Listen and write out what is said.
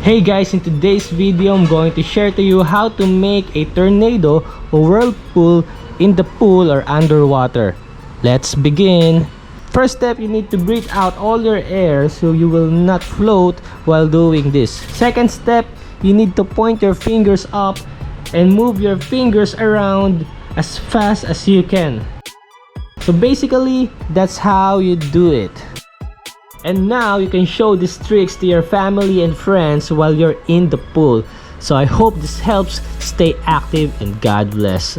Hey guys, in today's video I'm going to share to you how to make a tornado or whirlpool in the pool or underwater. Let's begin. First step, you need to breathe out all your air so you will not float while doing this. Second step, you need to point your fingers up and move your fingers around as fast as you can. So basically, that's how you do it. And now you can show these tricks to your family and friends while you're in the pool. So I hope this helps. Stay active and God bless.